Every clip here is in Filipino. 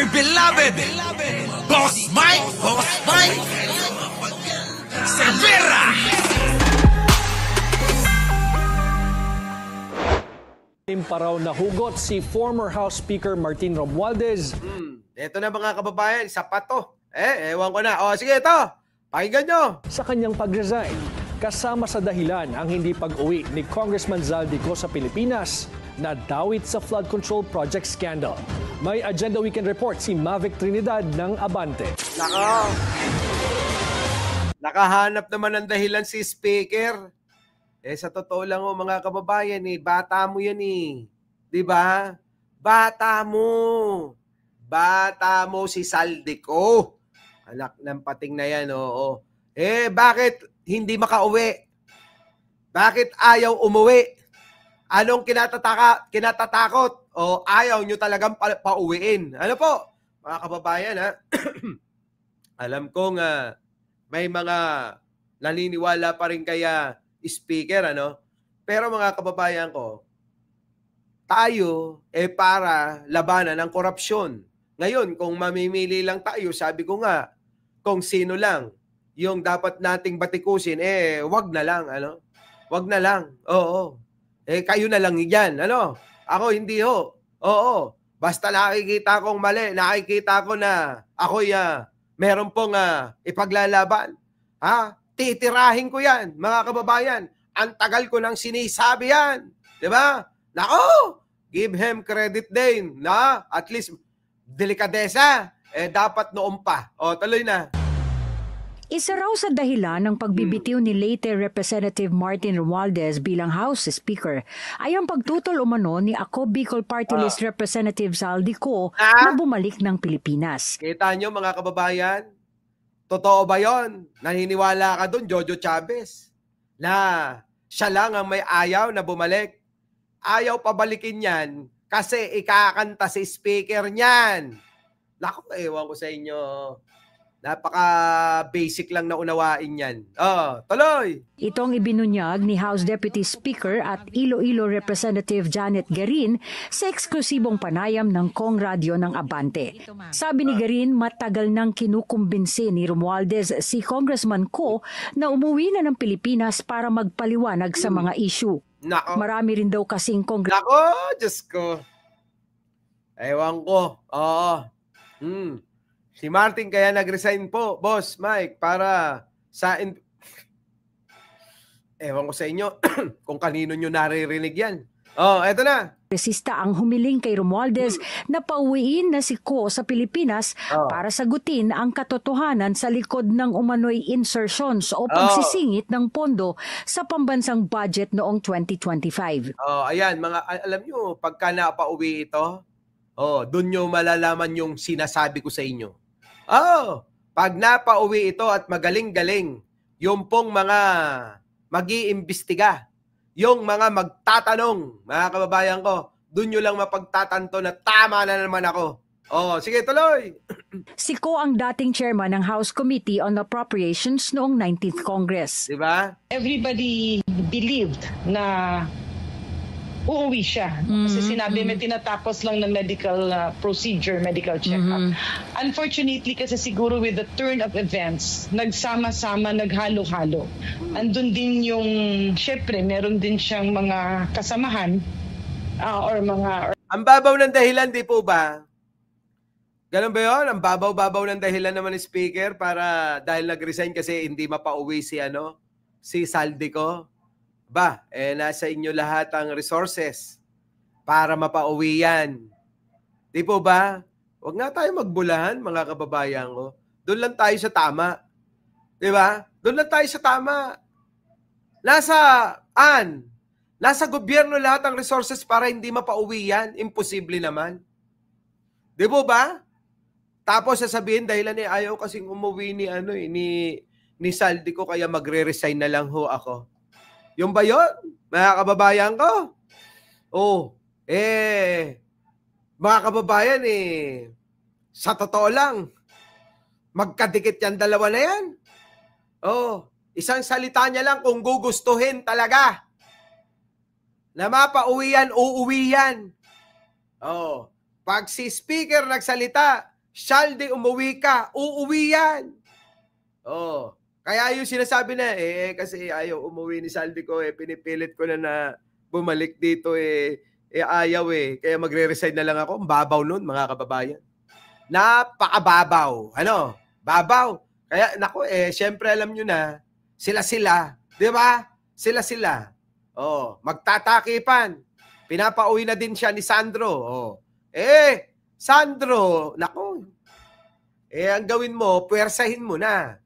my beloved Boss Mike Severa. Pa raw nahugot si former House Speaker Martin Romualdez. Ito na mga kababayan, sapat to. Ewan ko na. O sige ito, pakinggan nyo. Sa kanyang pag-resign, kasama sa dahilan ang hindi pag-uwi ni Congressman Zaldico sa Pilipinas na dawit sa flood control project scandal. May Agenda Weekend Report si Mavic Trinidad ng Abante. Nakahanap naman ng dahilan si Speaker. Sa totoo lang mga kababayan, bata mo yan Di ba? Bata mo si Zaldico. Anak ng pating na yan, oo. Bakit hindi makauwi? Bakit ayaw umuwi? Anong kinatatakot? O ayaw nyo talagang pauwiin? Ano po, mga kababayan, ha? Alam kong may mga naniniwala pa rin kaya Speaker, ano? Pero mga kababayan ko, tayo para labanan ang korupsyon. Ngayon, kung mamimili lang tayo, sabi ko nga, kung sino lang yung dapat nating batikusin, wag na lang, ano? Wag na lang. Oo. Kayo na lang yan, ano? Ako hindi ho. Oo. Basta nakikita kong mali, nakikita ko na ako'y meron pong ipaglalaban. Titirahin ko yan, mga kababayan. Ang tagal ko nang sinisabi yan. Diba? Nako, give him credit din. Na, at least, delikadesa. Dapat noon pa. O, tuloy na. Isa raw sa dahilan ng pagbibitiw ni late Representative Martin Romualdez bilang House Speaker ay ang pagtutol umano ni Ako Bicol Party List Representative Zaldico na bumalik ng Pilipinas. Kita nyo mga kababayan, totoo ba yon? Naniniwala ka doon, Jojo Chavez, na siya lang ang may ayaw na bumalik? Ayaw pabalikin yan kasi ikakanta si Speaker niyan. Naku, ewan ko sa inyo. Napaka-basic lang na unawain yan. Tuloy! Itong ibinunyag ni House Deputy Speaker at Iloilo Representative Janet Garin sa eksklusibong panayam ng Kong Radio ng Abante. Sabi ni Garin, matagal nang kinukumbinsi ni Romualdez si Congressman Ko na umuwi na ng Pilipinas para magpaliwanag sa mga issue. Nako. Marami rin daw kasing Nako, Diyos ko. Ewan ko. Oo. Si Martin kaya nag-resign po, Boss Mike, para sa... Ewan ko sa inyo kung kanino nyo naririnig yan. Eto na. Resista ang humiling kay Romualdez na pauwiin na si Ko sa Pilipinas para sagutin ang katotohanan sa likod ng umano'y insertions o pagsisingit ng pondo sa pambansang budget noong 2025. Ayan, alam nyo, pagka napauwi ito, doon nyo malalaman yung sinasabi ko sa inyo. Pag napauwi ito at magaling-galing, yung pong mga mag-iimbestiga, yung mga magtatanong, mga kababayan ko, doon nyo lang mapagtatanto na tama na naman ako. Sige, tuloy. Si Ko ang dating chairman ng House Committee on Appropriations noong 19th Congress. Diba? Everybody believed na uuwi siya. Kasi sinabi may tinatapos lang ng medical procedure, medical check-up. Unfortunately, kasi siguro with the turn of events, nagsama-sama, naghalo-halo. Andun din yung, syempre, meron din siyang mga kasamahan or mga... Ang babaw ng dahilan, di po ba? Ganun ba yun? Ang babaw-babaw ng dahilan naman ni Speaker para dahil nag-resign kasi hindi mapauwi si Zaldico. Nasa inyo lahat ang resources para mapauwi yan. Di po ba? Huwag nga tayo magbulahan, mga kababayan ko. Doon lang tayo sa tama. Di ba? Doon lang tayo sa tama. Nasa gobyerno lahat ang resources para hindi mapauwi yan. Imposible naman. Di po ba? Tapos sasabihin dahilan ayaw kasing umuwi ni Zaldico kaya magre-resign na lang ho ako. Yung ba yun? Mga kababayan ko? Mga kababayan sa totoo lang, magkadikit yan dalawa na yan. Isang salita niya lang kung gugustuhin talaga. Na mapauwi yan, uuwi yan. Pag si Speaker nagsalita, Saldi, umuwi ka. Uuwi yan. Oh. Kaya yung sinasabi na, kasi ayaw umuwi ni Saldi ko, pinipilit ko na bumalik dito, ayaw Kaya magre-resign na lang ako. Babaw nun, mga kababayan. Napakababaw. Ano? Babaw. Kaya, naku, syempre alam nyo na, sila-sila. Di ba? Sila-sila. Oh, magtatakipan. Pinapauwi na din siya ni Sandro. Oh. Sandro, naku. Ang gawin mo, puwersahin mo na.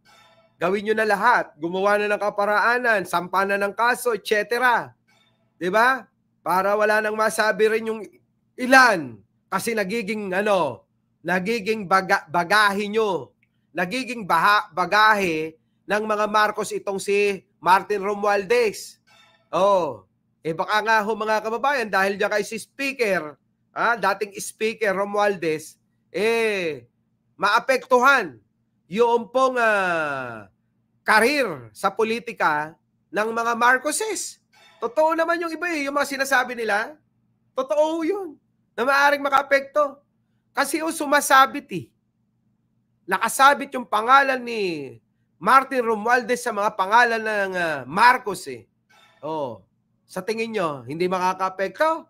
Gawin nyo na lahat. Gumawa na ng kaparaanan, sampa na ng kaso, etc. Di ba? Para wala nang masabi rin yung ilan. Kasi nagiging bagahe nyo. Nagiging bagahe ng mga Marcos itong si Martin Romualdez. Oh, baka nga ho mga kababayan, dahil diyan kay si Speaker, dating Speaker Romualdez, maapektuhan yung pong karir sa politika ng mga Marcoses. Totoo naman yung iba yung mga sinasabi nila. Totoo yun, na maaaring makaapekto. Kasi sumasabit nakasabit yung pangalan ni Martin Romualdez sa mga pangalan ng Marcos Oh, sa tingin nyo, hindi makakaapekto?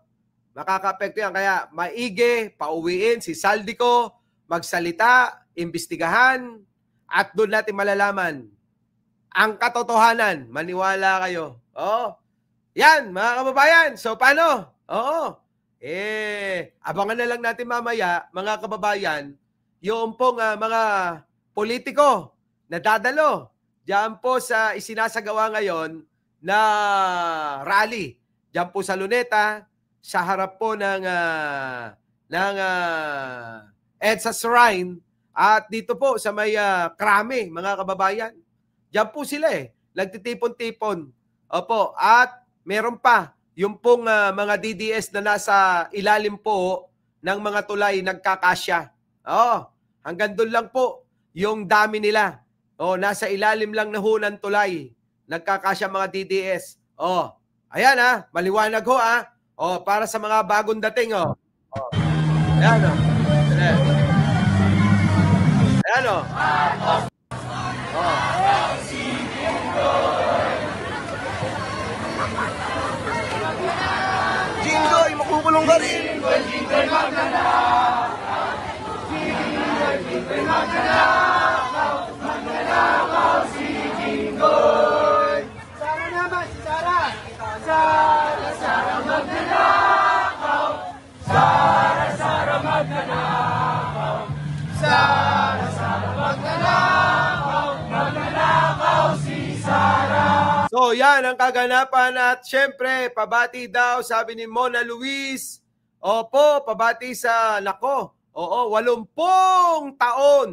Makakaapekto yan. Kaya maigi, pauwiin si Saldico, magsalita, imbestigahan, at doon natin malalaman ang katotohanan. Maniwala kayo. Yan, mga kababayan. So, paano? Abangan na lang natin mamaya, mga kababayan, yung pong mga politiko na dadalo diyan po sa isinasagawa ngayon na rally. Diyan po sa Luneta, sa harap po ng EDSA Shrine, at dito po sa may Krame, mga kababayan. Diyan po sila nagtitipon-tipon. Opo, at meron pa yung pong mga DDS na nasa ilalim po ng mga tulay nagkakasya. Hanggang doon lang po yung dami nila. Nasa ilalim lang na ho ng tulay. Nagkakasya mga DDS. Ayan maliwanag ho para sa mga bagong dating Ayan Ayan Jinggoy, makukulong ka rin. Jinggoy, magnanakaw si Jinggoy. Sara naman, si Sara. Sara magnanakaw. Sara magnanakaw. Sara magnanakaw. Magnanakaw si Sara. So yan ang kaganapan, at syempre pabati daw, sabi ni Mona Luis. Opo, pabati sa 80 taon.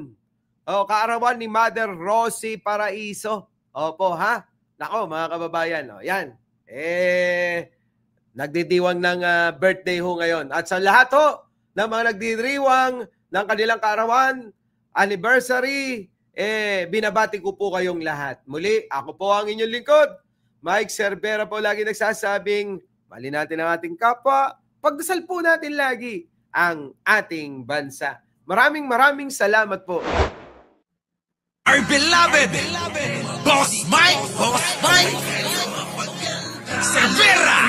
Kaarawan ni Mother Rosie Paraiso. Opo mga kababayan. Yan. Nagdidiwang ng birthday ho ngayon. At sa lahat ng mga nagdidiwang ng kanilang kaarawan, anniversary, binabati ko po kayong lahat. Muli, ako po ang inyong lingkod, Mike Cervera po, lagi nagsasabing, mali natin ang ating kapwa, pagdasal po natin lagi ang ating bansa. Maraming salamat po. Our beloved Boss Mike Cervera.